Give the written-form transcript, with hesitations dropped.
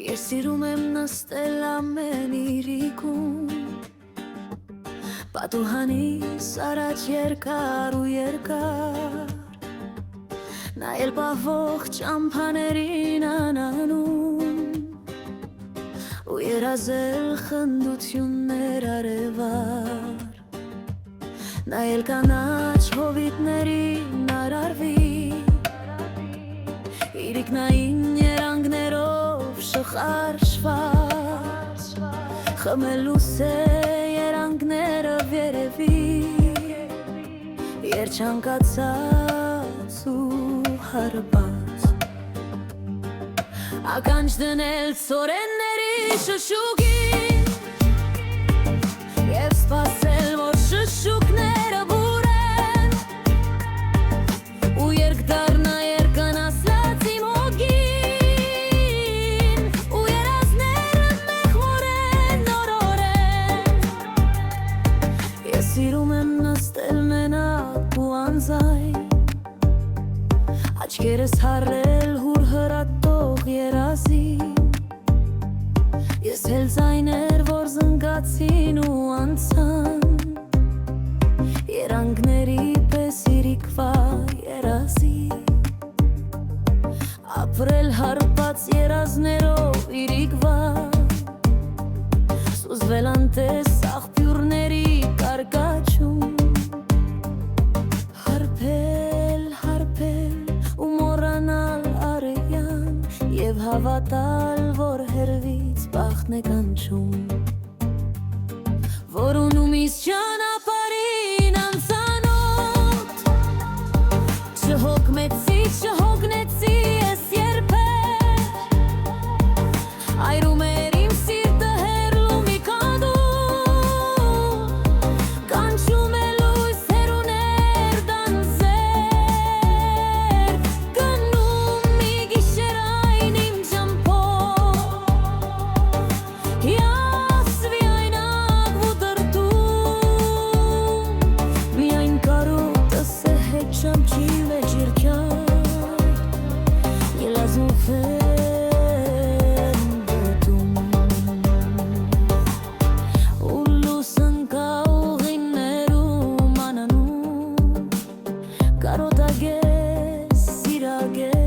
Ես սիրում եմ նստել ամեն իրիկում, պատուհանիս առաջ երկար ու երկար, նայել պահվող ճամփաներին անանում ու երազել խնդություններ արևար, նայել կանաչ հովիտներին արարվի, իրիկնային երանգներով շխարշված, խմել ուսե երանգները վերևի, երջանկացած ու հարբած, ականջ դնել ծորենների շշուկին և սպասել, որ շշուկները բուրեն ու երկ դառնա երկանաս լացի մոգին ու երազները մեղմորեն նորորեն։ Ես սիրում եմ նստել մենակ ու անձայն, աչքերս հառել հուր հրատող երազին, ես էլ ձայներ, որ զնգացին ու անցան, երանգների պես իրիկվա երազի, ապրել հարբած երազներով իրիկվա, սուզվել անտես աղբյուրների կարկաչում, հարբել ու մոռանալ արեյան և հավատալ, որ հերվից բախտն է կանչում, որ ունում իս ճանապարհին անծանոթ, չհոգնեցի ես երբեք, այրում էր իմ սիրտը հեռլումի կանդուն, կանչում է լույս հեռուներ դանձեր, գնում մի գիշերային իմ ճամփով, հիասվի այնակ ու դրդում, միայն կարոտս է հետ ճամփի մեջ երկյալ, ելազնուվ եմ դետում, ու լուսն կա ուղիներում անանում, կարոտագես, սիրագես